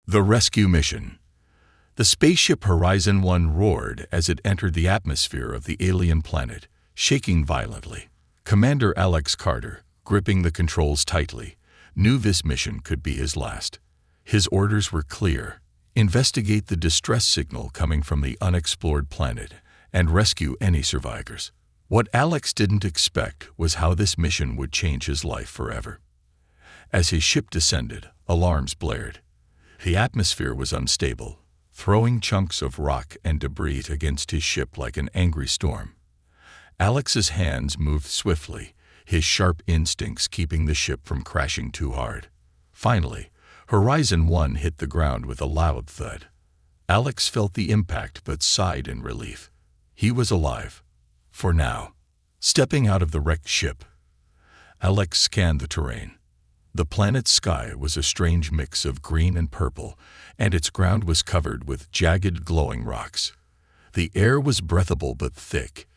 The rescue mission. The spaceship Horizon 1 roared as it entered the atmosphere of the alien planet, shaking violently. Commander Alex Carter, gripping the controls tightly, knew this mission could be his last. His orders were clear: investigate the distress signal coming from the unexplored planet and rescue any survivors. What Alex didn't expect was how this mission would change his life forever. As his ship descended, alarms blared. The atmosphere was unstable, throwing chunks of rock and debris against his ship like an angry storm. Alex's hands moved swiftly, his sharp instincts keeping the ship from crashing too hard. Finally, Horizon 1 hit the ground with a loud thud. Alex felt the impact but sighed in relief. He was alive. For now. Stepping out of the wrecked ship, Alex scanned the terrain. The planet's sky was a strange mix of green and purple, and its ground was covered with jagged, glowing rocks. The air was breathable but thick,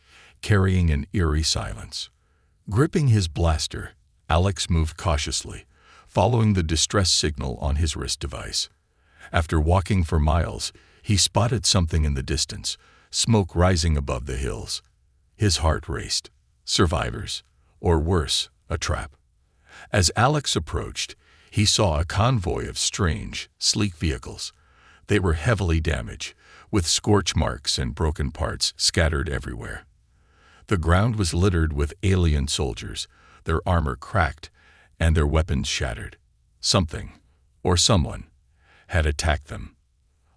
carrying an eerie silence. Gripping his blaster, Alex moved cautiously, following the distress signal on his wrist device. After walking for miles, he spotted something in the distance, smoke rising above the hills. His heart raced. Survivors, or worse, a trap. As Alex approached, he saw a convoy of strange, sleek vehicles. They were heavily damaged, with scorch marks and broken parts scattered everywhere. The ground was littered with alien soldiers, their armor cracked and their weapons shattered. Something, or someone, had attacked them.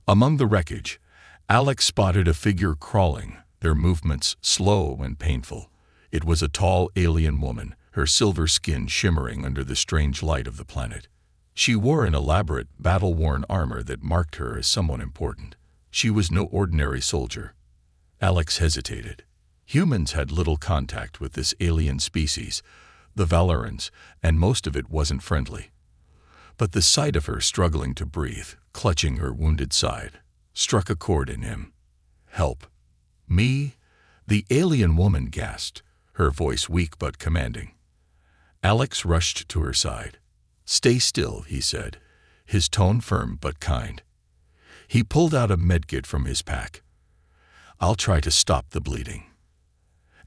Among the wreckage, Alex spotted a figure crawling, their movements slow and painful. It was a tall alien woman, her silver skin shimmering under the strange light of the planet. She wore an elaborate, battle-worn armor that marked her as someone important. She was no ordinary soldier. Alex hesitated. Humans had little contact with this alien species, the Valorans, and most of it wasn't friendly. But the sight of her struggling to breathe, clutching her wounded side, struck a chord in him. "Help. Me?" The alien woman gasped, her voice weak but commanding. Alex rushed to her side. "Stay still," he said, his tone firm but kind. He pulled out a medkit from his pack. "I'll try to stop the bleeding."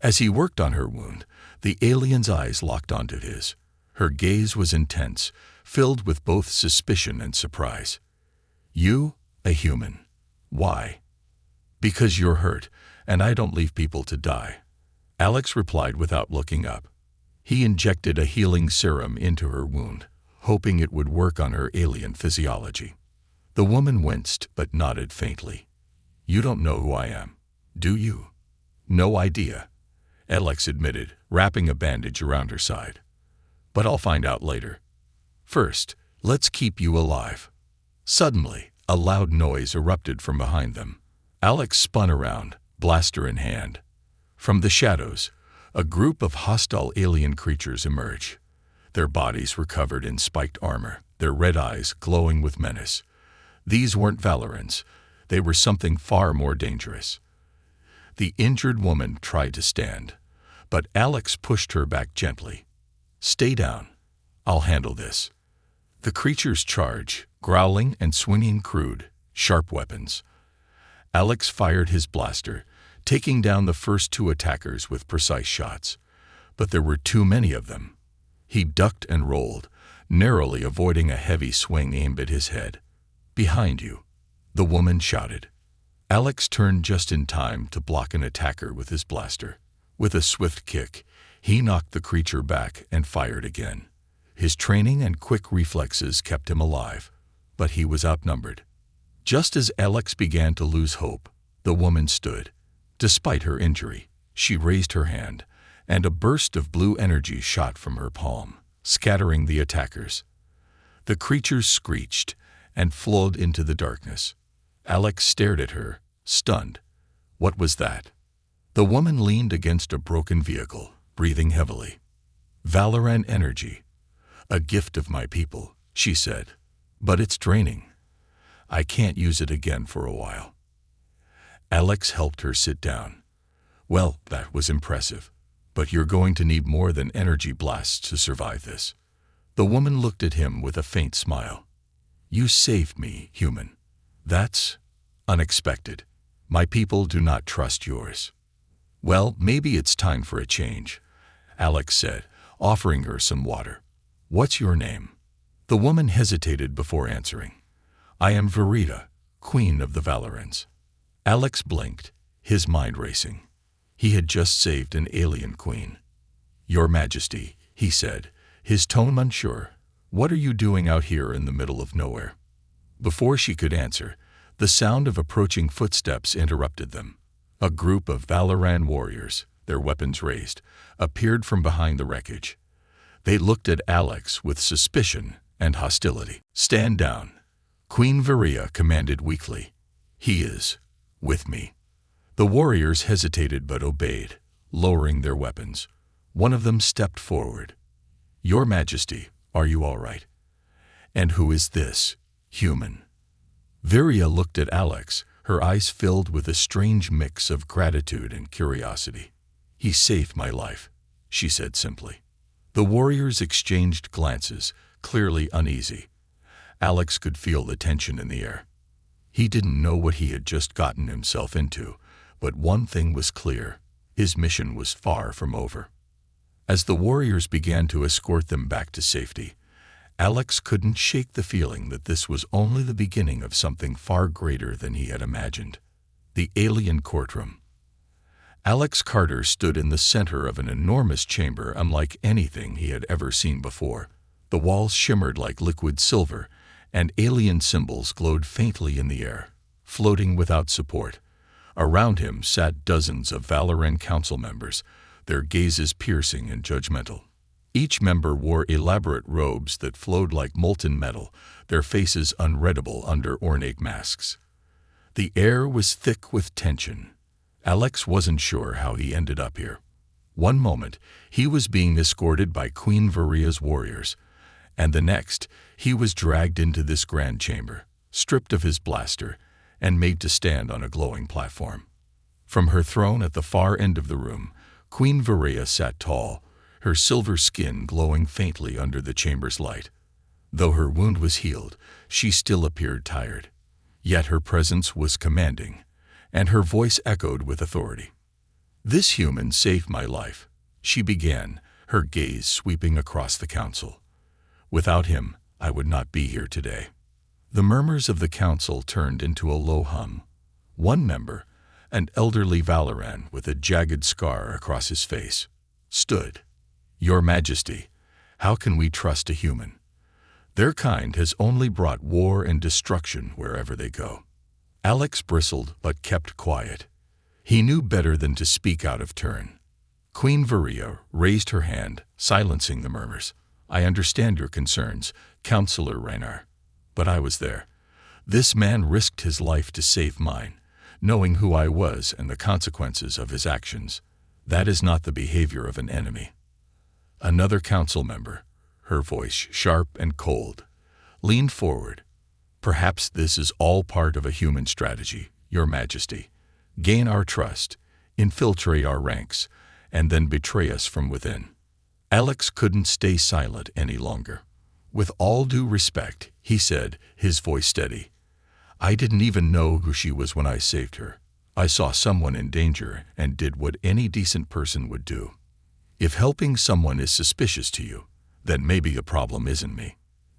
As he worked on her wound, the alien's eyes locked onto his. Her gaze was intense, filled with both suspicion and surprise. "You, a human. Why?" "Because you're hurt, and I don't leave people to die," Alex replied without looking up. He injected a healing serum into her wound, hoping it would work on her alien physiology. The woman winced but nodded faintly. "You don't know who I am, do you?" "No idea," Alex admitted, wrapping a bandage around her side. "But I'll find out later. First, let's keep you alive." Suddenly, a loud noise erupted from behind them. Alex spun around, blaster in hand. From the shadows, a group of hostile alien creatures emerged. Their bodies were covered in spiked armor, their red eyes glowing with menace. These weren't Valorans. They were something far more dangerous. The injured woman tried to stand, but Alex pushed her back gently. "Stay down. I'll handle this." The creatures charged, growling and swinging crude, sharp weapons. Alex fired his blaster, taking down the first two attackers with precise shots. But there were too many of them. He ducked and rolled, narrowly avoiding a heavy swing aimed at his head. "Behind you," the woman shouted. Alex turned just in time to block an attacker with his blaster. With a swift kick, he knocked the creature back and fired again. His training and quick reflexes kept him alive, but he was outnumbered. Just as Alex began to lose hope, the woman stood. Despite her injury, she raised her hand, and a burst of blue energy shot from her palm, scattering the attackers. The creatures screeched and flowed into the darkness. Alex stared at her, stunned. What was that? The woman leaned against a broken vehicle, breathing heavily. "Valoran energy. A gift of my people," she said. "But it's draining. I can't use it again for a while." Alex helped her sit down. "Well, that was impressive. But you're going to need more than energy blasts to survive this." The woman looked at him with a faint smile. You saved me, human. That's unexpected. My people do not trust yours. Well, maybe it's time for a change, Alex said, offering her some water. What's your name? The woman hesitated before answering. I am Verita, Queen of the Valorans. Alex blinked, his mind racing. He had just saved an alien queen. Your Majesty, he said, his tone unsure. What are you doing out here in the middle of nowhere? Before she could answer, the sound of approaching footsteps interrupted them. A group of Valoran warriors, their weapons raised, appeared from behind the wreckage. They looked at Alex with suspicion and hostility. Stand down, Queen Verita commanded weakly. He is with me. The warriors hesitated but obeyed, lowering their weapons. One of them stepped forward. Your Majesty, are you all right? And who is this human? Verita looked at Alex, her eyes filled with a strange mix of gratitude and curiosity. He saved my life, she said simply. The warriors exchanged glances, clearly uneasy. Alex could feel the tension in the air. He didn't know what he had just gotten himself into, but one thing was clear: his mission was far from over. As the warriors began to escort them back to safety, Alex couldn't shake the feeling that this was only the beginning of something far greater than he had imagined. The alien courtroom. Alex Carter stood in the center of an enormous chamber unlike anything he had ever seen before. The walls shimmered like liquid silver, and alien symbols glowed faintly in the air, floating without support. Around him sat dozens of Valoran council members, their gazes piercing and judgmental. Each member wore elaborate robes that flowed like molten metal, their faces unreadable under ornate masks. The air was thick with tension. Alex wasn't sure how he ended up here. One moment, he was being escorted by Queen Verita's warriors, and the next, he was dragged into this grand chamber, stripped of his blaster, and made to stand on a glowing platform. From her throne at the far end of the room, Queen Verita sat tall, her silver skin glowing faintly under the chamber's light. Though her wound was healed, she still appeared tired. Yet her presence was commanding, and her voice echoed with authority. This human saved my life, she began, her gaze sweeping across the council. Without him, I would not be here today. The murmurs of the council turned into a low hum. One member, an elderly Valoran with a jagged scar across his face, stood. Your Majesty, how can we trust a human? Their kind has only brought war and destruction wherever they go. Alex bristled but kept quiet. He knew better than to speak out of turn. Queen Verita raised her hand, silencing the murmurs. I understand your concerns, Counselor Raynar. But I was there. This man risked his life to save mine, knowing who I was and the consequences of his actions. That is not the behavior of an enemy. Another council member, her voice sharp and cold, leaned forward. Perhaps this is all part of a human strategy, Your Majesty. Gain our trust, infiltrate our ranks, and then betray us from within. Alex couldn't stay silent any longer. With all due respect, he said, his voice steady, I didn't even know who she was when I saved her. I saw someone in danger and did what any decent person would do. If helping someone is suspicious to you, then maybe the problem isn't me.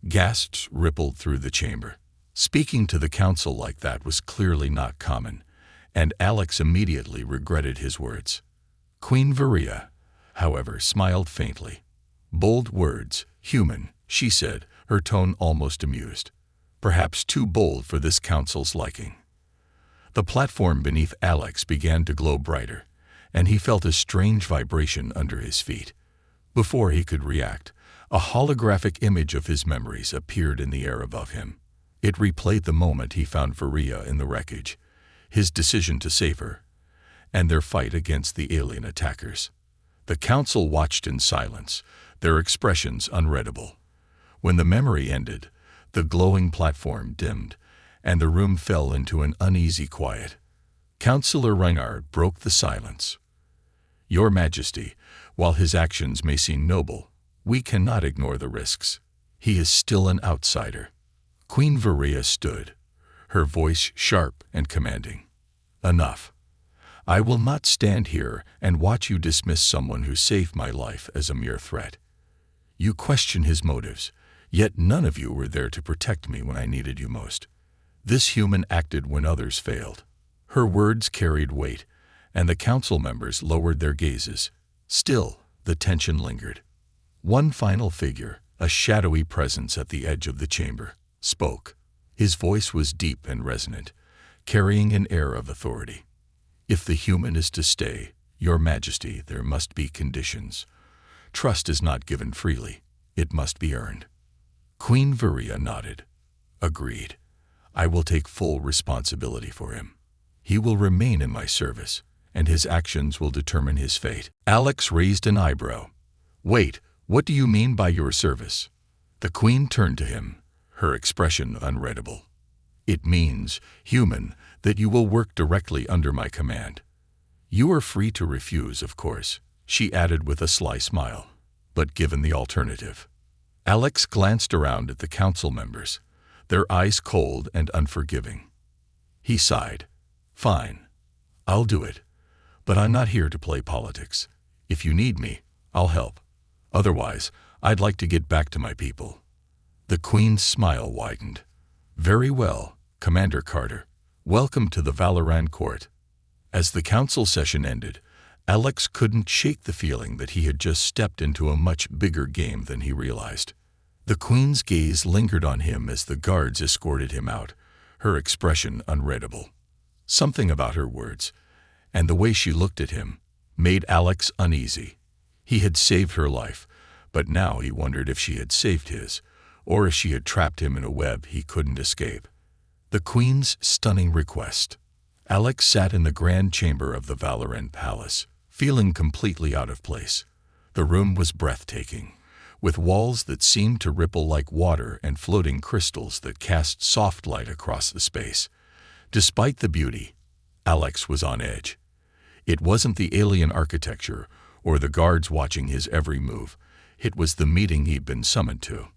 Gasps rippled through the chamber. Speaking to the council like that was clearly not common, and Alex immediately regretted his words. Queen Verita, however, smiled faintly. Bold words, human, she said, her tone almost amused. Perhaps too bold for this council's liking. The platform beneath Alex began to glow brighter, and he felt a strange vibration under his feet. Before he could react, a holographic image of his memories appeared in the air above him. It replayed the moment he found Verita in the wreckage, his decision to save her, and their fight against the alien attackers. The council watched in silence, their expressions unreadable. When the memory ended, the glowing platform dimmed, and the room fell into an uneasy quiet. Counselor Reinhard broke the silence. Your Majesty, while his actions may seem noble, we cannot ignore the risks. He is still an outsider. Queen Varia stood, her voice sharp and commanding. Enough. I will not stand here and watch you dismiss someone who saved my life as a mere threat. You question his motives, yet none of you were there to protect me when I needed you most. This human acted when others failed. Her words carried weight, and the council members lowered their gazes. Still, the tension lingered. One final figure, a shadowy presence at the edge of the chamber, spoke. His voice was deep and resonant, carrying an air of authority. If the human is to stay, Your Majesty, there must be conditions. Trust is not given freely. It must be earned. Queen Varia nodded. Agreed. I will take full responsibility for him. He will remain in my service, and his actions will determine his fate. Alex raised an eyebrow. Wait, what do you mean by your service? The Queen turned to him, her expression unreadable. It means, human, that you will work directly under my command. You are free to refuse, of course, she added with a sly smile, but given the alternative. Alex glanced around at the council members, their eyes cold and unforgiving. He sighed. Fine, I'll do it, but I'm not here to play politics. If you need me, I'll help. Otherwise, I'd like to get back to my people. The Queen's smile widened. Very well, Commander Carter. Welcome to the Valoran court. As the council session ended, Alex couldn't shake the feeling that he had just stepped into a much bigger game than he realized. The Queen's gaze lingered on him as the guards escorted him out, her expression unreadable. Something about her words, and the way she looked at him, made Alex uneasy. He had saved her life, but now he wondered if she had saved his, or if she had trapped him in a web he couldn't escape. The Queen's stunning request. Alex sat in the grand chamber of the Valoran Palace, feeling completely out of place. The room was breathtaking, with walls that seemed to ripple like water and floating crystals that cast soft light across the space. Despite the beauty, Alex was on edge. It wasn't the alien architecture or the guards watching his every move. It was the meeting he'd been summoned to.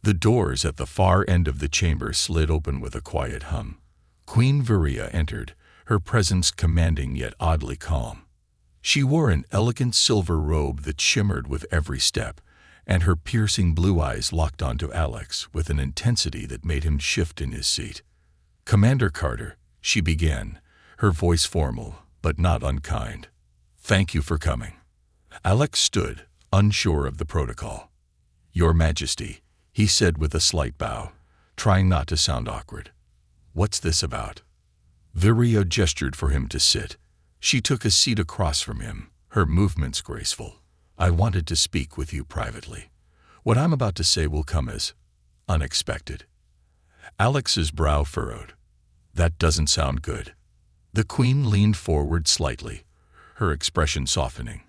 The doors at the far end of the chamber slid open with a quiet hum. Queen Varia entered, her presence commanding yet oddly calm. She wore an elegant silver robe that shimmered with every step, and her piercing blue eyes locked onto Alex with an intensity that made him shift in his seat. Commander Carter, she began, her voice formal, but not unkind. Thank you for coming. Alex stood, unsure of the protocol. Your Majesty, he said with a slight bow, trying not to sound awkward. What's this about? Varia gestured for him to sit. She took a seat across from him, her movements graceful. I wanted to speak with you privately. What I'm about to say will come as unexpected. Alex's brow furrowed. That doesn't sound good. The Queen leaned forward slightly, her expression softening.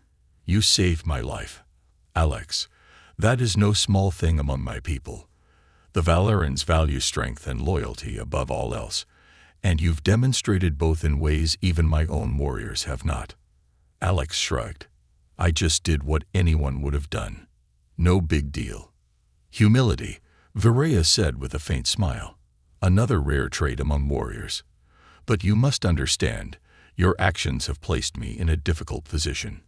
You saved my life. Alex, that is no small thing among my people. The Valorans value strength and loyalty above all else, and you've demonstrated both in ways even my own warriors have not. Alex shrugged. I just did what anyone would have done. No big deal. Humility, Varia said with a faint smile. Another rare trait among warriors. But you must understand, your actions have placed me in a difficult position.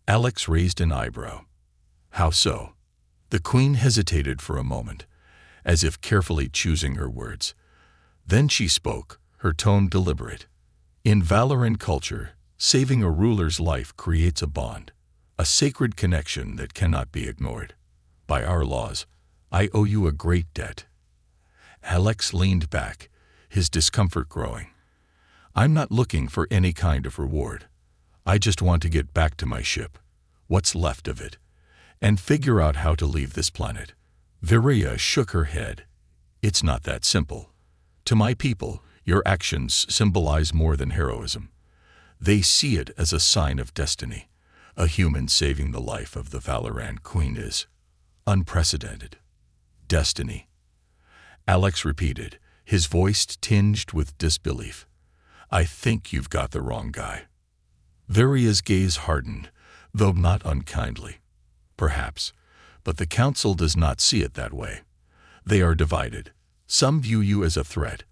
Alex raised an eyebrow. How so? The Queen hesitated for a moment, as if carefully choosing her words. Then she spoke, her tone deliberate. In Valoran culture, saving a ruler's life creates a bond, a sacred connection that cannot be ignored. By our laws, I owe you a great debt. Alex leaned back, his discomfort growing. I'm not looking for any kind of reward. I just want to get back to my ship, what's left of it, and figure out how to leave this planet. Varia shook her head. It's not that simple. To my people, your actions symbolize more than heroism. They see it as a sign of destiny. A human saving the life of the Valoran Queen is unprecedented. Destiny. Alex repeated, his voice tinged with disbelief. I think you've got the wrong guy. Varia's gaze hardened, though not unkindly. Perhaps, but the council does not see it that way. They are divided. Some view you as a threat,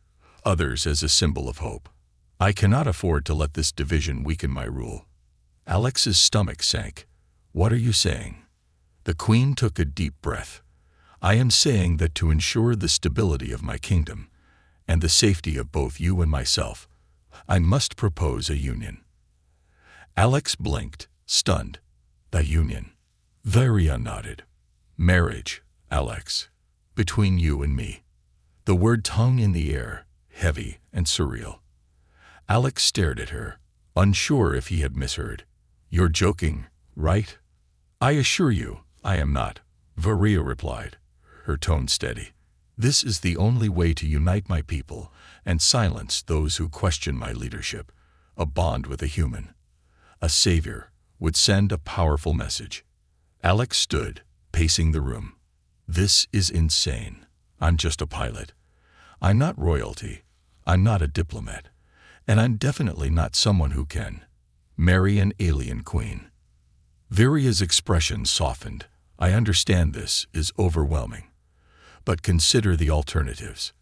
others as a symbol of hope. I cannot afford to let this division weaken my rule." Alex's stomach sank. "What are you saying?" The queen took a deep breath. "I am saying that to ensure the stability of my kingdom, and the safety of both you and myself, I must propose a union." Alex blinked, stunned. "The union?" Varia nodded. "Marriage, Alex. Between you and me." The word hung in the air, heavy and surreal. Alex stared at her, unsure if he had misheard. "You're joking, right?" "I assure you, I am not," Varia replied, her tone steady. "This is the only way to unite my people and silence those who question my leadership. A bond with a human, a savior, would send a powerful message." Alex stood, pacing the room. "This is insane. I'm just a pilot. I'm not royalty. I'm not a diplomat. And I'm definitely not someone who can marry an alien queen." Varia's expression softened. "I understand this is overwhelming. But consider the alternatives.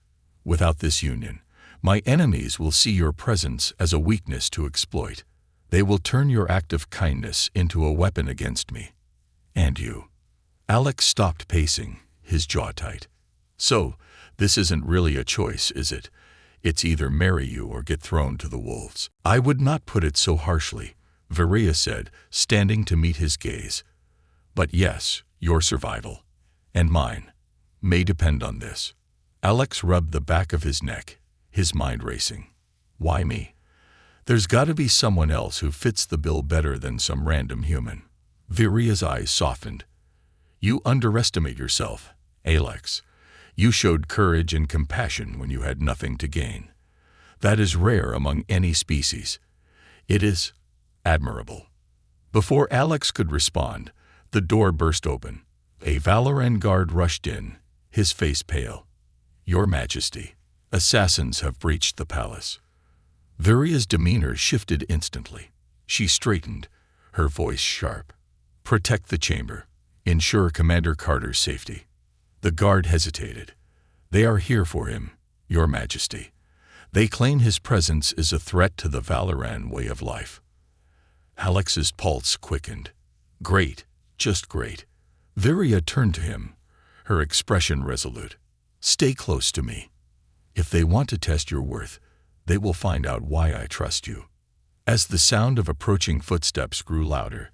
Without this union, my enemies will see your presence as a weakness to exploit. They will turn your act of kindness into a weapon against me. And you." Alex stopped pacing, his jaw tight. "So, this isn't really a choice, is it? It's either marry you or get thrown to the wolves." "I would not put it so harshly," Varia said, standing to meet his gaze. "But yes, your survival, and mine, may depend on this." Alex rubbed the back of his neck, his mind racing. "Why me? There's got to be someone else who fits the bill better than some random human." Varia's eyes softened. "You underestimate yourself, Alex. You showed courage and compassion when you had nothing to gain. That is rare among any species. It is admirable." Before Alex could respond, the door burst open. A Valoran guard rushed in, his face pale. "Your Majesty, assassins have breached the palace." Varia's demeanor shifted instantly. She straightened, her voice sharp. "Protect the chamber. Ensure Commander Carter's safety." The guard hesitated. "They are here for him, Your Majesty. They claim his presence is a threat to the Valoran way of life." Alex's pulse quickened. "Great, just great." Varia turned to him, her expression resolute. "Stay close to me. If they want to test your worth, they will find out why I trust you." As the sound of approaching footsteps grew louder,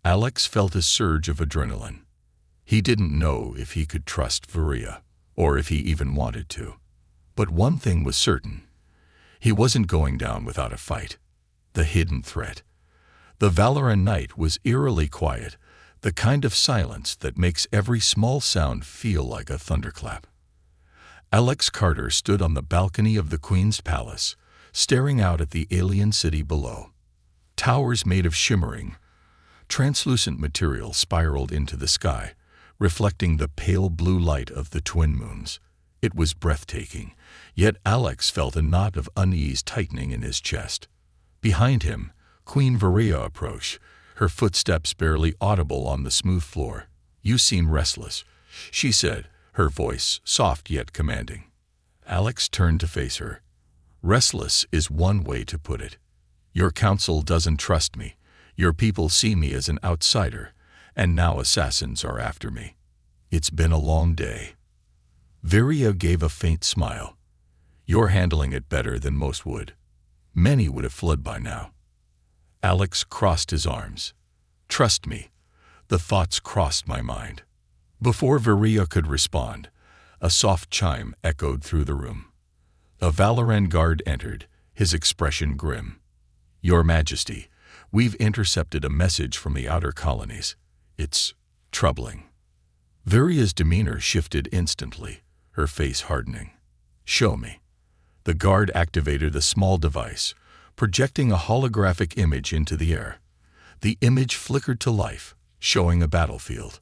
Alex felt a surge of adrenaline. He didn't know if he could trust Varia, or if he even wanted to. But one thing was certain. He wasn't going down without a fight. The hidden threat. The Valoran night was eerily quiet, the kind of silence that makes every small sound feel like a thunderclap. Alex Carter stood on the balcony of the Queen's palace, staring out at the alien city below. Towers made of shimmering, translucent material spiraled into the sky, reflecting the pale blue light of the twin moons. It was breathtaking, yet Alex felt a knot of unease tightening in his chest. Behind him, Queen Varia approached, her footsteps barely audible on the smooth floor. "You seem restless," she said, her voice soft yet commanding. Alex turned to face her. "Restless is one way to put it. Your council doesn't trust me. Your people see me as an outsider, and now assassins are after me. It's been a long day." Varia gave a faint smile. "You're handling it better than most would. Many would have fled by now." Alex crossed his arms. "Trust me." The thoughts crossed my mind. Before Varia could respond, a soft chime echoed through the room. A Valoran guard entered, his expression grim. "Your Majesty, we've intercepted a message from the outer colonies. It's troubling." Varia's demeanor shifted instantly, her face hardening. "Show me." The guard activated a small device, projecting a holographic image into the air. The image flickered to life, showing a battlefield,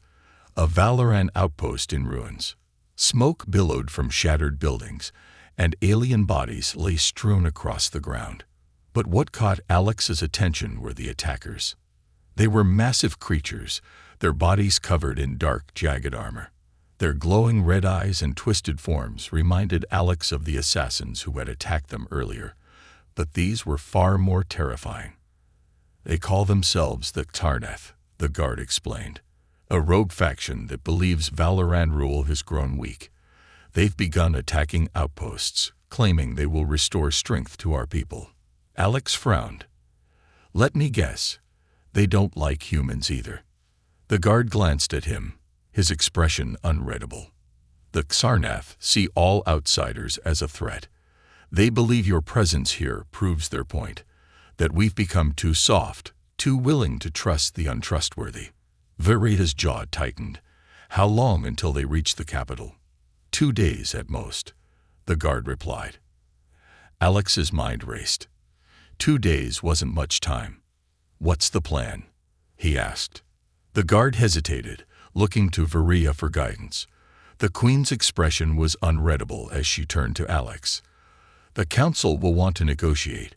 a Valoran outpost in ruins. Smoke billowed from shattered buildings, and alien bodies lay strewn across the ground. But what caught Alex's attention were the attackers. They were massive creatures, their bodies covered in dark, jagged armor. Their glowing red eyes and twisted forms reminded Alex of the assassins who had attacked them earlier, but these were far more terrifying. They call themselves the Xarnath, the guard explained, a rogue faction that believes Valoran rule has grown weak. They've begun attacking outposts, claiming they will restore strength to our people. Alex frowned. Let me guess, they don't like humans either. The guard glanced at him, his expression unreadable. The Xarnath see all outsiders as a threat. They believe your presence here proves their point, that we've become too soft, too willing to trust the untrustworthy. Viria's jaw tightened. How long until they reach the capital? 2 days at most, the guard replied. Alex's mind raced. 2 days wasn't much time. What's the plan? He asked. The guard hesitated, looking to Viria for guidance. The Queen's expression was unreadable as she turned to Alex. The Council will want to negotiate,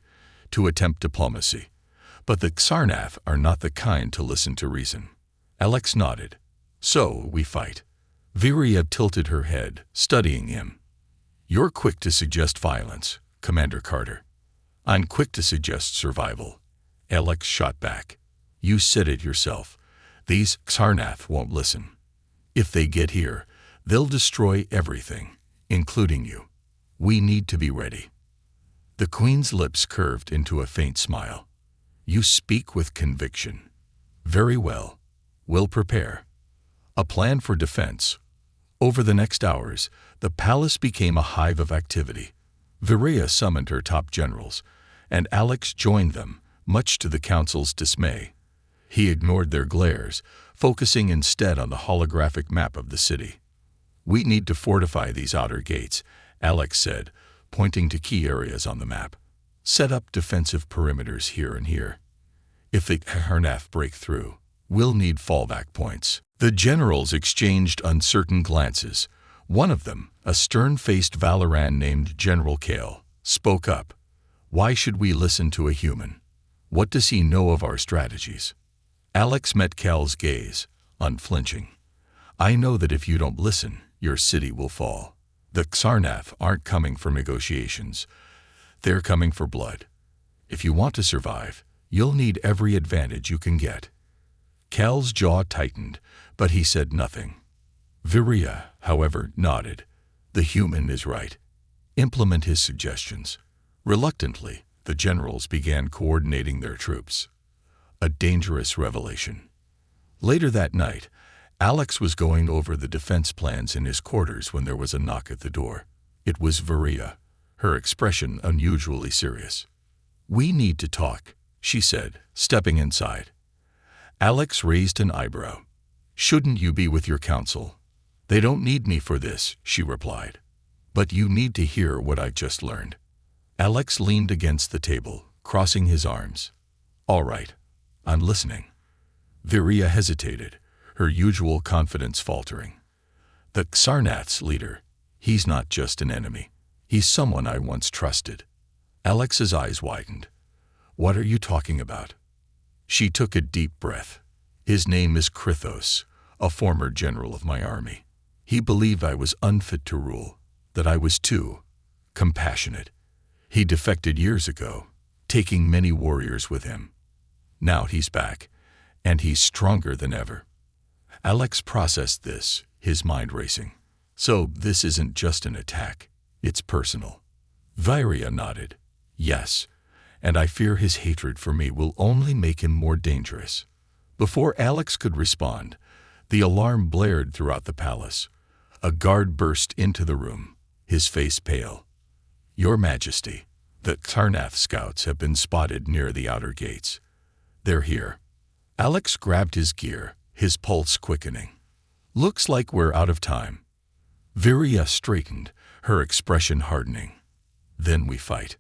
to attempt diplomacy, but the Xarnath are not the kind to listen to reason. Alex nodded. So, we fight. Viria tilted her head, studying him. You're quick to suggest violence, Commander Carter. I'm quick to suggest survival. Alex shot back. You said it yourself. These Xarnath won't listen. If they get here, they'll destroy everything, including you. We need to be ready. The Queen's lips curved into a faint smile. You speak with conviction. Very well. We'll prepare. A plan for defense. Over the next hours, the palace became a hive of activity. Viria summoned her top generals, and Alex joined them, much to the Council's dismay. He ignored their glares, focusing instead on the holographic map of the city. We need to fortify these outer gates, Alex said, pointing to key areas on the map. Set up defensive perimeters here and here. If the Xarnath break through, we'll need fallback points. The generals exchanged uncertain glances. One of them, a stern-faced Valoran named General Kale, spoke up. Why should we listen to a human? What does he know of our strategies? Alex met Kale's gaze, unflinching. I know that if you don't listen, your city will fall. The Xarnath aren't coming for negotiations. They're coming for blood. If you want to survive, you'll need every advantage you can get. Kale's jaw tightened, but he said nothing. Viria, however, nodded. The human is right. Implement his suggestions. Reluctantly, the generals began coordinating their troops. A dangerous revelation. Later that night, Alex was going over the defense plans in his quarters when there was a knock at the door. It was Viria, her expression unusually serious. We need to talk, she said, stepping inside. Alex raised an eyebrow. Shouldn't you be with your council? They don't need me for this, she replied. But you need to hear what I just learned. Alex leaned against the table, crossing his arms. All right, I'm listening. Viria hesitated, her usual confidence faltering. The Xarnath's leader, he's not just an enemy. He's someone I once trusted. Alex's eyes widened. What are you talking about? She took a deep breath. His name is Krithos, a former general of my army. He believed I was unfit to rule, that I was too compassionate. He defected years ago, taking many warriors with him. Now he's back, and he's stronger than ever. Alex processed this, his mind racing. So this isn't just an attack, it's personal. Viria nodded. Yes, and I fear his hatred for me will only make him more dangerous. Before Alex could respond, the alarm blared throughout the palace. A guard burst into the room, his face pale. Your Majesty, the Xarnath scouts have been spotted near the outer gates. They're here. Alex grabbed his gear, his pulse quickening. Looks like we're out of time. Viria straightened, her expression hardening. Then we fight.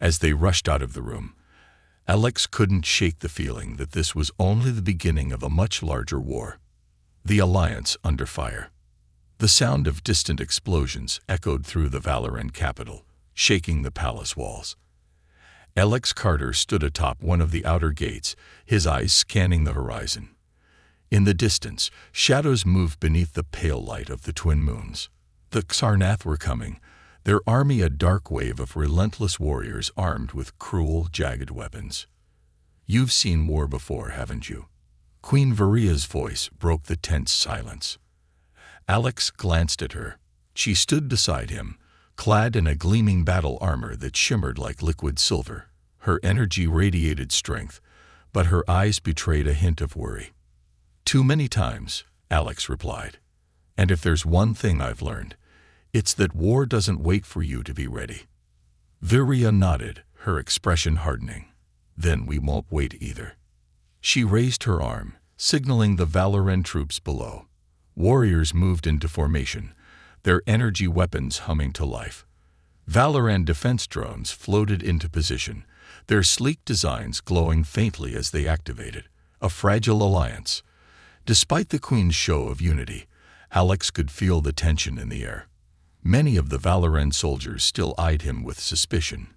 As they rushed out of the room, Alex couldn't shake the feeling that this was only the beginning of a much larger war. The Alliance under fire. The sound of distant explosions echoed through the Valoran capital, shaking the palace walls. Alex Carter stood atop one of the outer gates, his eyes scanning the horizon. In the distance, shadows moved beneath the pale light of the twin moons. The Xarnath were coming, their army a dark wave of relentless warriors armed with cruel, jagged weapons. "You've seen war before, haven't you?" Queen Varia's voice broke the tense silence. Alex glanced at her. She stood beside him, clad in a gleaming battle armor that shimmered like liquid silver. Her energy radiated strength, but her eyes betrayed a hint of worry. "Too many times," Alex replied. "And if there's one thing I've learned, it's that war doesn't wait for you to be ready." Viria nodded, her expression hardening. "Then we won't wait either." She raised her arm, signaling the Valoran troops below. Warriors moved into formation, their energy weapons humming to life. Valoran defense drones floated into position, their sleek designs glowing faintly as they activated. A fragile alliance. Despite the Queen's show of unity, Alex could feel the tension in the air. Many of the Valoran soldiers still eyed him with suspicion.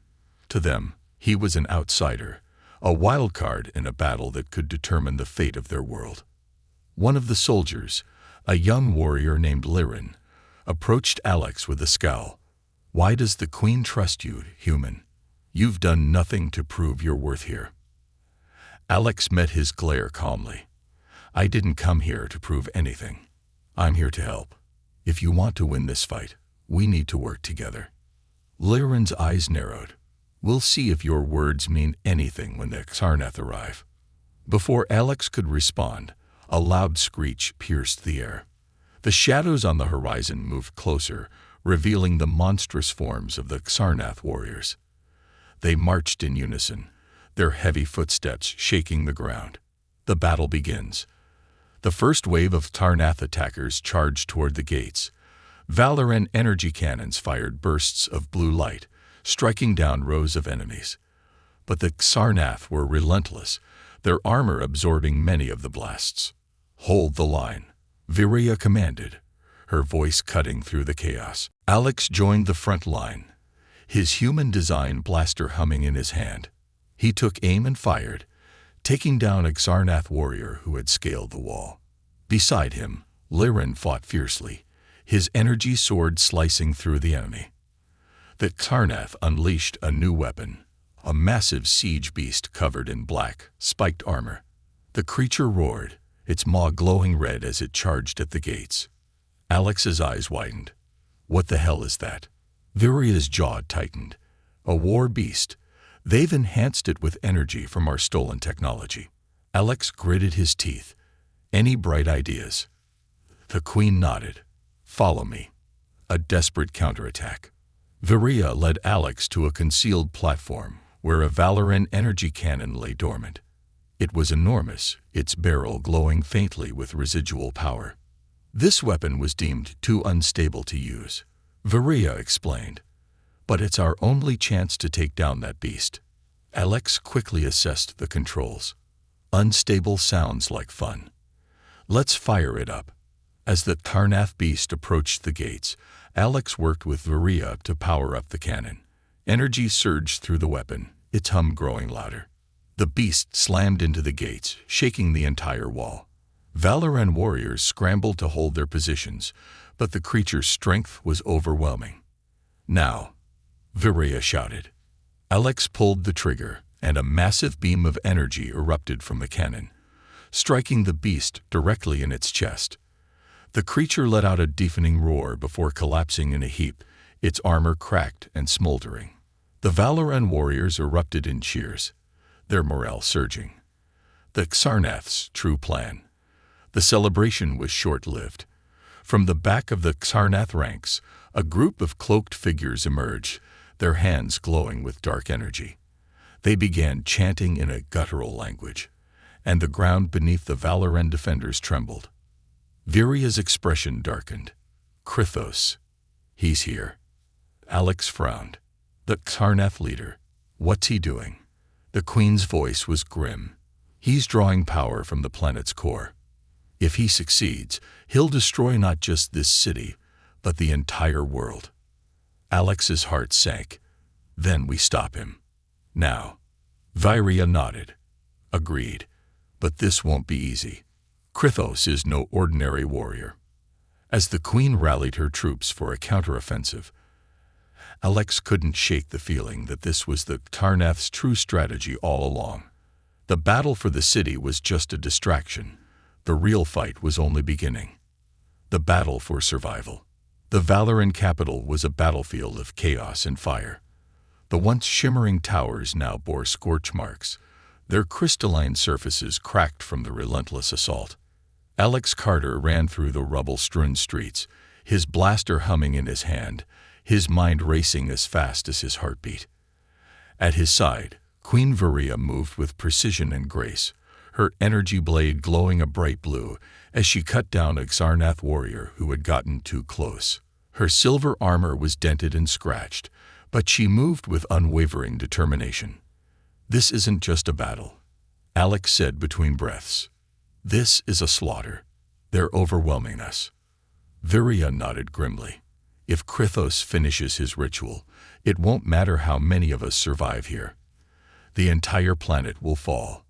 To them, he was an outsider, a wild card in a battle that could determine the fate of their world. One of the soldiers, a young warrior named Liren, approached Alex with a scowl. "Why does the Queen trust you, human? You've done nothing to prove your worth here." Alex met his glare calmly. "I didn't come here to prove anything. I'm here to help. If you want to win this fight, we need to work together." Liren's eyes narrowed. "We'll see if your words mean anything when the Xarnath arrive." Before Alex could respond, a loud screech pierced the air. The shadows on the horizon moved closer, revealing the monstrous forms of the Xarnath warriors. They marched in unison, their heavy footsteps shaking the ground. The battle begins. The first wave of Xarnath attackers charged toward the gates. Valoran energy cannons fired bursts of blue light, striking down rows of enemies. But the Xarnath were relentless, their armor absorbing many of the blasts. "Hold the line," Viria commanded, her voice cutting through the chaos. Alex joined the front line, his human design blaster humming in his hand. He took aim and fired, taking down a Xarnath warrior who had scaled the wall. Beside him, Liren fought fiercely, his energy sword slicing through the enemy. The Xarnath unleashed a new weapon, a massive siege beast covered in black, spiked armor. The creature roared, its maw glowing red as it charged at the gates. Alex's eyes widened. "What the hell is that?" Viria's jaw tightened. "A war beast. They've enhanced it with energy from our stolen technology." Alex gritted his teeth. "Any bright ideas?" The Queen nodded. "Follow me." A desperate counterattack. Viria led Alex to a concealed platform where a Valoran energy cannon lay dormant. It was enormous, its barrel glowing faintly with residual power. "This weapon was deemed too unstable to use," Viria explained. "But it's our only chance to take down that beast." Alex quickly assessed the controls. "Unstable sounds like fun. Let's fire it up." As the Xarnath beast approached the gates, Alex worked with Viria to power up the cannon. Energy surged through the weapon, its hum growing louder. The beast slammed into the gates, shaking the entire wall. Valoran warriors scrambled to hold their positions, but the creature's strength was overwhelming. "Now," Viria shouted. Alex pulled the trigger, and a massive beam of energy erupted from the cannon, striking the beast directly in its chest. The creature let out a deafening roar before collapsing in a heap, its armor cracked and smoldering. The Valoran warriors erupted in cheers, their morale surging. The Xarnath's true plan. The celebration was short-lived. From the back of the Xarnath ranks, a group of cloaked figures emerged, their hands glowing with dark energy. They began chanting in a guttural language, and the ground beneath the Valoran defenders trembled. Viria's expression darkened. "Krithos. He's here." Alex frowned. "The Xarnath leader. What's he doing?" The Queen's voice was grim. "He's drawing power from the planet's core. If he succeeds, he'll destroy not just this city, but the entire world." Alex's heart sank. "Then we stop him. Now." Viria nodded. "Agreed. But this won't be easy." Krithos is no ordinary warrior. As the Queen rallied her troops for a counteroffensive, Alex couldn't shake the feeling that this was the Tarnath's true strategy all along. The battle for the city was just a distraction. The real fight was only beginning. The battle for survival. The Valoran capital was a battlefield of chaos and fire. The once shimmering towers now bore scorch marks, their crystalline surfaces cracked from the relentless assault. Alex Carter ran through the rubble-strewn streets, his blaster humming in his hand, his mind racing as fast as his heartbeat. At his side, Queen Varia moved with precision and grace, her energy blade glowing a bright blue as she cut down a Xarnath warrior who had gotten too close. Her silver armor was dented and scratched, but she moved with unwavering determination. "This isn't just a battle," Alex said between breaths. "This is a slaughter. They're overwhelming us." Varia nodded grimly. "If Krithos finishes his ritual, it won't matter how many of us survive here. The entire planet will fall."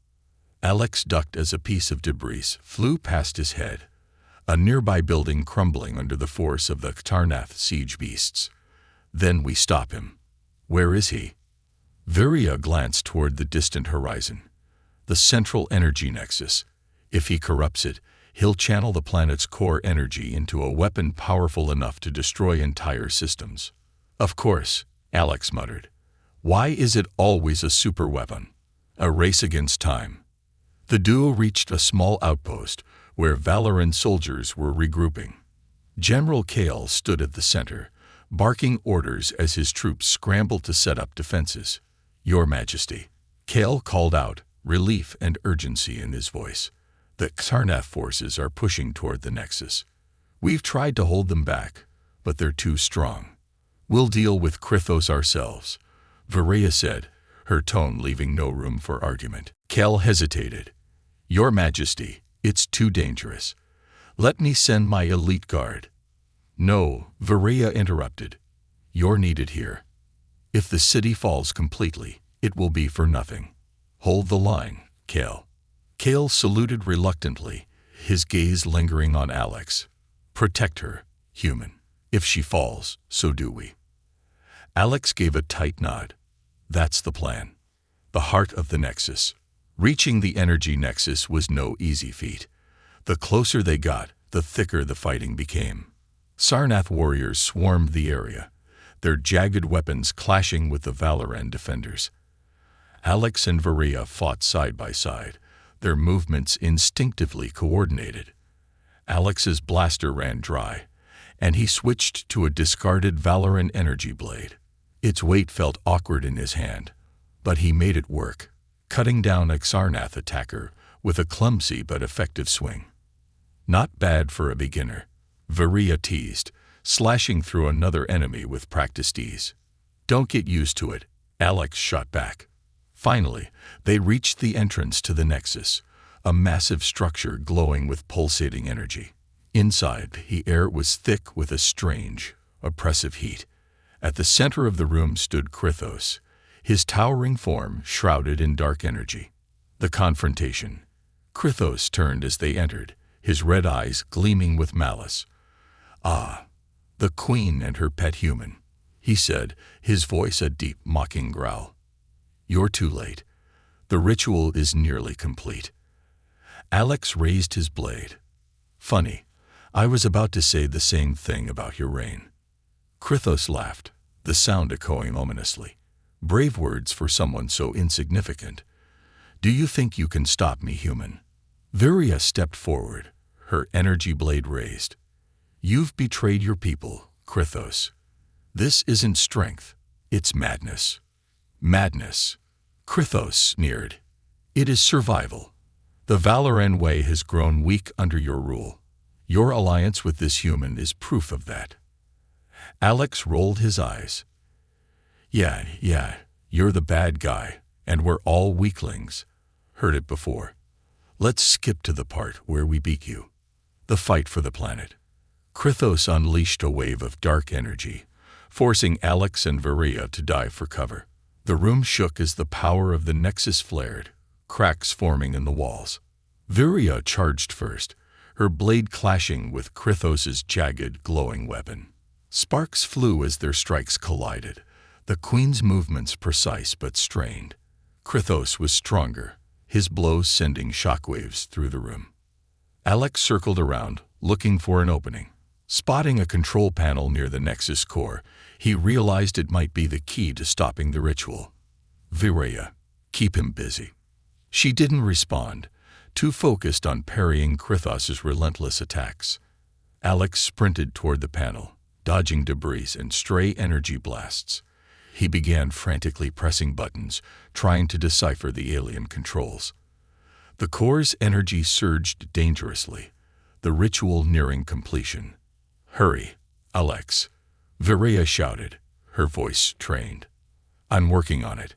Alex ducked as a piece of debris flew past his head, a nearby building crumbling under the force of the Tarnath siege beasts. "Then we stop him." "Where is he?" Varia glanced toward the distant horizon. "The central energy nexus. If he corrupts it, he'll channel the planet's core energy into a weapon powerful enough to destroy entire systems." "Of course," Alex muttered. "Why is it always a superweapon? A race against time." The duo reached a small outpost where Valoran soldiers were regrouping. General Kale stood at the center, barking orders as his troops scrambled to set up defenses. "Your Majesty," Kale called out, relief and urgency in his voice. "The Xarnath forces are pushing toward the Nexus. We've tried to hold them back, but they're too strong. We'll deal with Krithos ourselves," Varia said, her tone leaving no room for argument. Kale hesitated. "Your Majesty, it's too dangerous. Let me send my elite guard." "No," Varia interrupted. "You're needed here. If the city falls completely, it will be for nothing. Hold the line, Kale." Kale saluted reluctantly, his gaze lingering on Alex. "Protect her, human. If she falls, so do we." Alex gave a tight nod. "That's the plan." The heart of the Nexus. Reaching the energy nexus was no easy feat. The closer they got, the thicker the fighting became. Sarnath warriors swarmed the area, their jagged weapons clashing with the Valoran defenders. Alex and Varia fought side by side, their movements instinctively coordinated. Alex's blaster ran dry, and he switched to a discarded Valoran energy blade. Its weight felt awkward in his hand, but he made it work, cutting down a Xarnath attacker with a clumsy but effective swing. "Not bad for a beginner," Varia teased, slashing through another enemy with practiced ease. "Don't get used to it," Alex shot back. Finally, they reached the entrance to the Nexus, a massive structure glowing with pulsating energy. Inside, the air was thick with a strange, oppressive heat. At the center of the room stood Krithos, his towering form shrouded in dark energy. The confrontation. Krithos turned as they entered, his red eyes gleaming with malice. "Ah, the Queen and her pet human," he said, his voice a deep, mocking growl. "You're too late. The ritual is nearly complete." Alex raised his blade. "Funny, I was about to say the same thing about your reign." Krithos laughed, the sound echoing ominously. "Brave words for someone so insignificant. Do you think you can stop me, human?" Varia stepped forward, her energy blade raised. "You've betrayed your people, Krithos. This isn't strength, it's madness." "Madness," Krithos sneered. "It is survival. The Valoran way has grown weak under your rule. Your alliance with this human is proof of that." Alex rolled his eyes. Yeah, you're the bad guy, and we're all weaklings. Heard it before. Let's skip to the part where we beat you. The fight for the planet." Krithos unleashed a wave of dark energy, forcing Alex and Varia to dive for cover. The room shook as the power of the Nexus flared, cracks forming in the walls. Varia charged first, her blade clashing with Krithos's jagged, glowing weapon. Sparks flew as their strikes collided, the queen's movements precise but strained. Krithos was stronger, his blows sending shockwaves through the room. Alex circled around, looking for an opening. Spotting a control panel near the Nexus core, he realized it might be the key to stopping the ritual. Virea, keep him busy. She didn't respond, too focused on parrying Krithos's relentless attacks. Alex sprinted toward the panel, dodging debris and stray energy blasts. He began frantically pressing buttons, trying to decipher the alien controls. The core's energy surged dangerously, the ritual nearing completion. "Hurry, Alex," Virea shouted, her voice strained. "I'm working on it."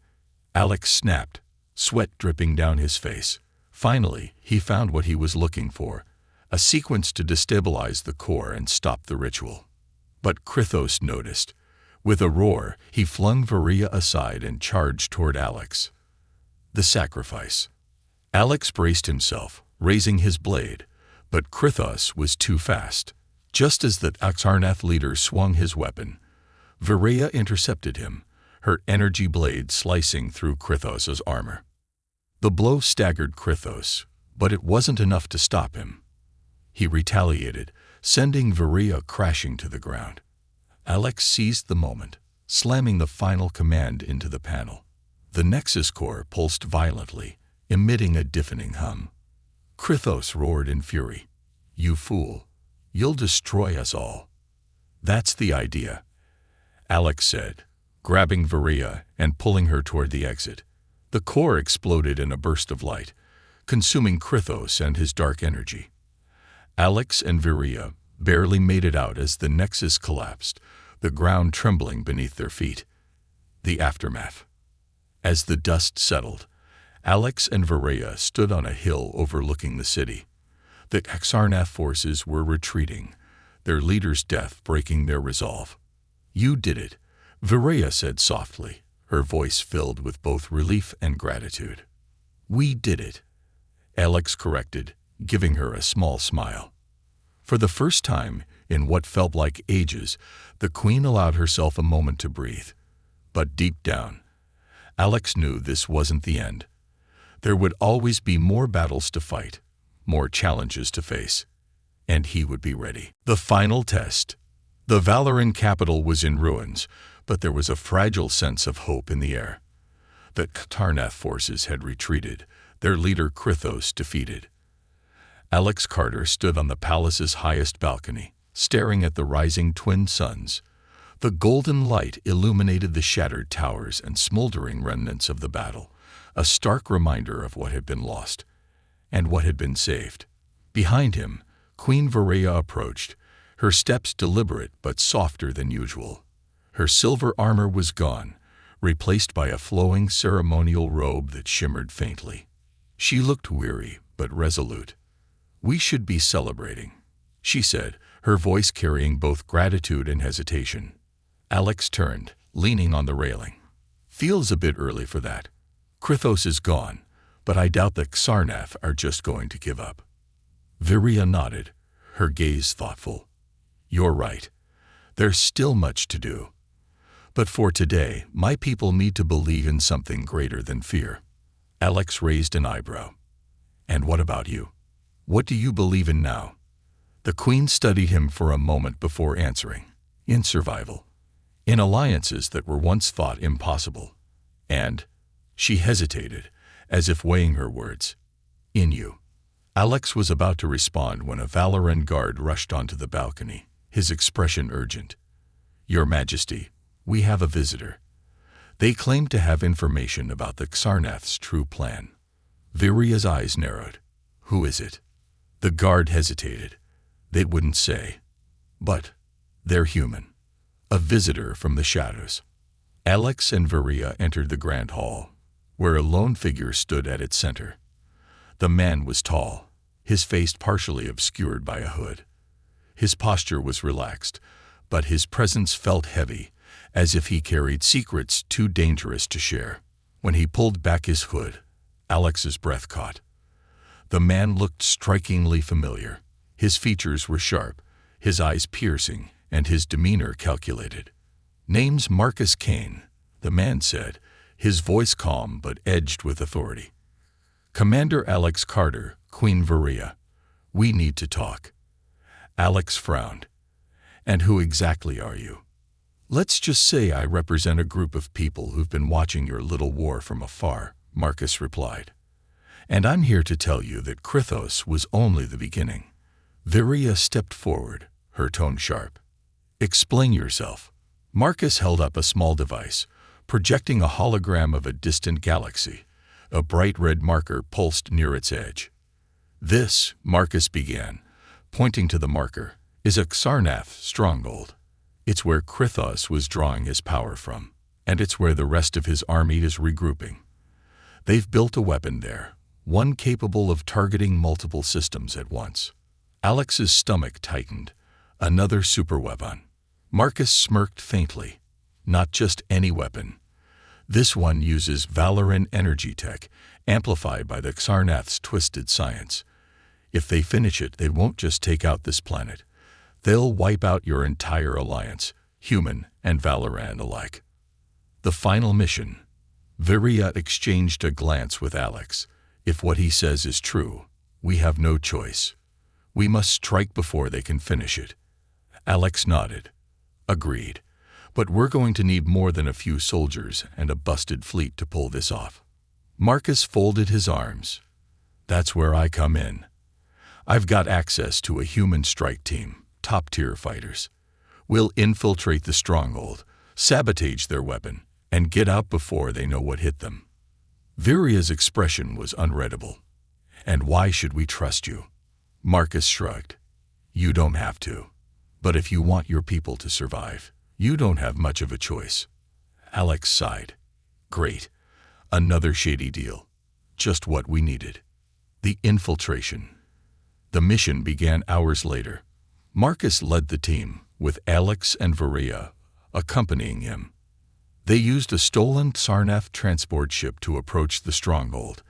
Alex snapped, sweat dripping down his face. Finally, he found what he was looking for, a sequence to destabilize the core and stop the ritual. But Krithos noticed. With a roar, he flung Virea aside and charged toward Alex. The sacrifice. Alex braced himself, raising his blade, but Krithos was too fast. Just as the Xarnath leader swung his weapon, Virea intercepted him, her energy blade slicing through Krithos's armor. The blow staggered Krithos, but it wasn't enough to stop him. He retaliated, sending Virea crashing to the ground. Alex seized the moment, slamming the final command into the panel. The Nexus core pulsed violently, emitting a deafening hum. Krithos roared in fury. "You fool! You'll destroy us all." "That's the idea," Alex said, grabbing Virea and pulling her toward the exit. The core exploded in a burst of light, consuming Krithos and his dark energy. Alex and Virea barely made it out as the Nexus collapsed, the ground trembling beneath their feet. The aftermath. As the dust settled, Alex and Virea stood on a hill overlooking the city. The Xarnath forces were retreating, their leader's death breaking their resolve. "You did it," Virea said softly, her voice filled with both relief and gratitude. "We did it," Alex corrected, giving her a small smile. For the first time, in what felt like ages, the queen allowed herself a moment to breathe. But deep down, Alex knew this wasn't the end. There would always be more battles to fight, more challenges to face, and he would be ready. The final test. The Valoran capital was in ruins, but there was a fragile sense of hope in the air. The Xarnath forces had retreated, their leader Krithos defeated. Alex Carter stood on the palace's highest balcony, staring at the rising twin suns. The golden light illuminated the shattered towers and smoldering remnants of the battle, a stark reminder of what had been lost and what had been saved. Behind him, Queen Virea approached, her steps deliberate but softer than usual. Her silver armor was gone, replaced by a flowing ceremonial robe that shimmered faintly. She looked weary but resolute. "We should be celebrating," she said, her voice carrying both gratitude and hesitation. Alex turned, leaning on the railing. "Feels a bit early for that. Krithos is gone, but I doubt the Xarnath are just going to give up." Virea nodded, her gaze thoughtful. "You're right. There's still much to do. But for today, my people need to believe in something greater than fear." Alex raised an eyebrow. "And what about you? What do you believe in now?" The queen studied him for a moment before answering. "In survival. In alliances that were once thought impossible. And," she hesitated, as if weighing her words, "in you." Alex was about to respond when a Valoran guard rushed onto the balcony, his expression urgent. "Your Majesty, we have a visitor." They claimed to have information about the Xarnath's true plan. Virea's eyes narrowed. "Who is it?" The guard hesitated. They wouldn't say. But they're human. A visitor from the shadows. Alex and Virea entered the grand hall, where a lone figure stood at its center. The man was tall, his face partially obscured by a hood. His posture was relaxed, but his presence felt heavy, as if he carried secrets too dangerous to share. When he pulled back his hood, Alex's breath caught. The man looked strikingly familiar, His features were sharp, his eyes piercing, and his demeanor calculated. "Name's Marcus Kane," the man said, his voice calm but edged with authority. "Commander Alex Carter, Queen Varia. We need to talk." Alex frowned. "And who exactly are you?" "Let's just say I represent a group of people who've been watching your little war from afar," Marcus replied. "And I'm here to tell you that Krythos was only the beginning." Varia stepped forward, her tone sharp. "Explain yourself." Marcus held up a small device, projecting a hologram of a distant galaxy. A bright red marker pulsed near its edge. "This," Marcus began, pointing to the marker, "is a Xarnath stronghold. It's where Krythos was drawing his power from, and it's where the rest of his army is regrouping. They've built a weapon there, one capable of targeting multiple systems at once." Alex's stomach tightened. Another superweapon. Marcus smirked faintly. "Not just any weapon. This one uses Valoran energy tech, amplified by the Xarnath's twisted science. If they finish it, they won't just take out this planet. They'll wipe out your entire alliance, human and Valoran alike." The final mission. Varia exchanged a glance with Alex. "If what he says is true, we have no choice. We must strike before they can finish it." Alex nodded. "Agreed. But we're going to need more than a few soldiers and a busted fleet to pull this off." Marcus folded his arms. "That's where I come in. I've got access to a human strike team, top-tier fighters. We'll infiltrate the stronghold, sabotage their weapon, and get out before they know what hit them." Varia's expression was unreadable. "And why should we trust you?" Marcus shrugged. "You don't have to. But if you want your people to survive, you don't have much of a choice." Alex sighed. "Great. Another shady deal. Just what we needed." The infiltration. The mission began hours later. Marcus led the team, with Alex and Varia accompanying him. They used a stolen Xarnath transport ship to approach the stronghold,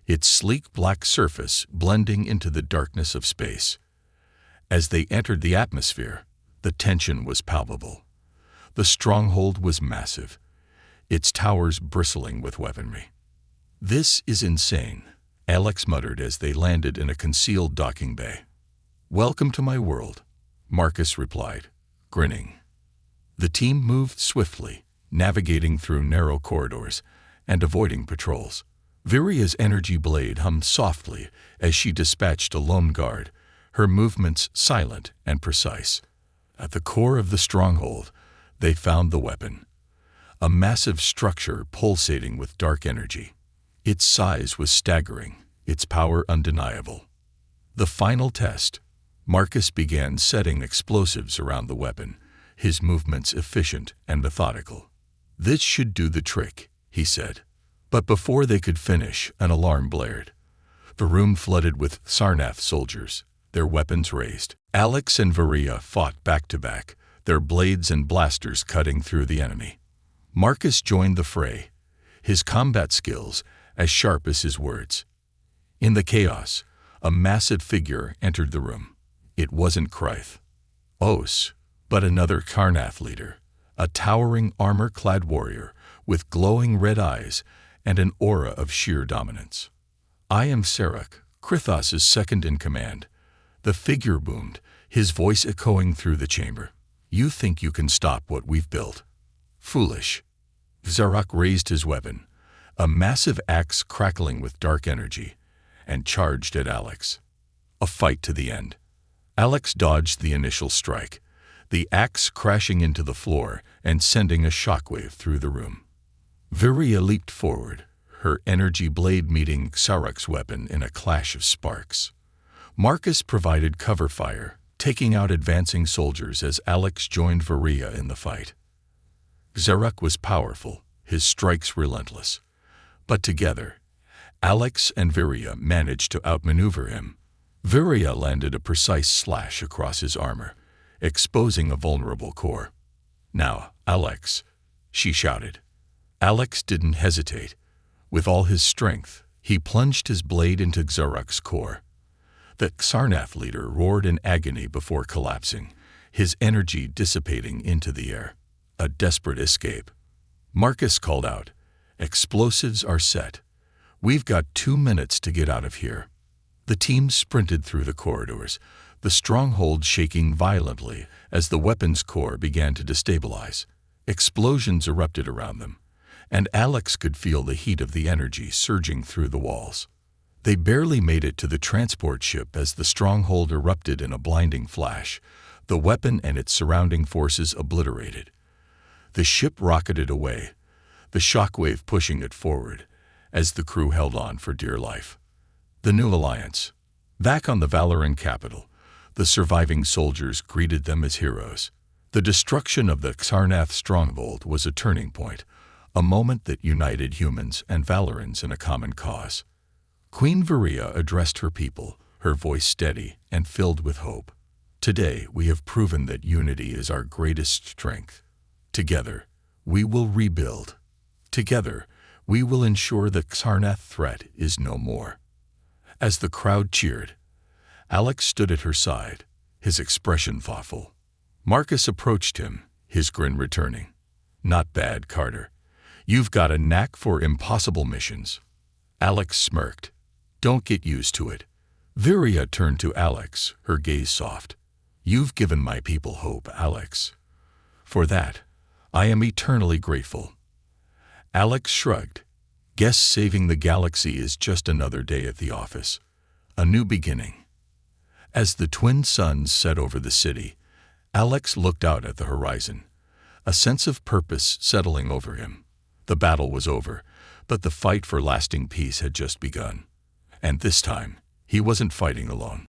its sleek black surface blending into the darkness of space. As they entered the atmosphere, the tension was palpable. The stronghold was massive, its towers bristling with weaponry. "This is insane," Alex muttered as they landed in a concealed docking bay. "Welcome to my world," Marcus replied, grinning. The team moved swiftly, navigating through narrow corridors and avoiding patrols. Varia's energy blade hummed softly as she dispatched a lone guard, her movements silent and precise. At the core of the stronghold, they found the weapon, a massive structure pulsating with dark energy. Its size was staggering, its power undeniable. The final test. Marcus began setting explosives around the weapon, his movements efficient and methodical. "This should do the trick," he said. But before they could finish, an alarm blared. The room flooded with Xarnath soldiers, their weapons raised. Alex and Varia fought back to back, their blades and blasters cutting through the enemy. Marcus joined the fray, his combat skills as sharp as his words. In the chaos, a massive figure entered the room. It wasn't Krythos, but another Xarnath leader, a towering armor-clad warrior with glowing red eyes and an aura of sheer dominance. "I am Sarek, Krythos' second-in-command." The figure boomed, his voice echoing through the chamber. "You think you can stop what we've built? Foolish." Sarek raised his weapon, a massive axe crackling with dark energy, and charged at Alex. A fight to the end. Alex dodged the initial strike, the axe crashing into the floor and sending a shockwave through the room. Varia leaped forward, her energy blade meeting Sarek's weapon in a clash of sparks. Marcus provided cover fire, taking out advancing soldiers as Alex joined Varia in the fight. Sarek was powerful, his strikes relentless. But together, Alex and Varia managed to outmaneuver him. Varia landed a precise slash across his armor, exposing a vulnerable core. "Now, Alex," she shouted. Alex didn't hesitate. With all his strength, he plunged his blade into Xarek's core. The Xarnath leader roared in agony before collapsing, his energy dissipating into the air. A desperate escape. Marcus called out, "Explosives are set. We've got 2 minutes to get out of here." The team sprinted through the corridors, the stronghold shaking violently as the weapons core began to destabilize. Explosions erupted around them, and Alex could feel the heat of the energy surging through the walls. They barely made it to the transport ship as the stronghold erupted in a blinding flash, the weapon and its surrounding forces obliterated. The ship rocketed away, the shockwave pushing it forward, as the crew held on for dear life. The new alliance. Back on the Valoran capital, the surviving soldiers greeted them as heroes. The destruction of the Xarnath stronghold was a turning point, a moment that united humans and Valorans in a common cause. Queen Varia addressed her people, her voice steady and filled with hope. "Today we have proven that unity is our greatest strength. Together, we will rebuild. Together, we will ensure the Xarnath threat is no more." As the crowd cheered, Alex stood at her side, his expression thoughtful. Marcus approached him, his grin returning. "Not bad, Carter. You've got a knack for impossible missions." Alex smirked. "Don't get used to it." Varia turned to Alex, her gaze soft. "You've given my people hope, Alex. For that, I am eternally grateful." Alex shrugged. "Guess saving the galaxy is just another day at the office. A new beginning." As the twin suns set over the city, Alex looked out at the horizon, a sense of purpose settling over him. The battle was over, but the fight for lasting peace had just begun. And this time, he wasn't fighting alone.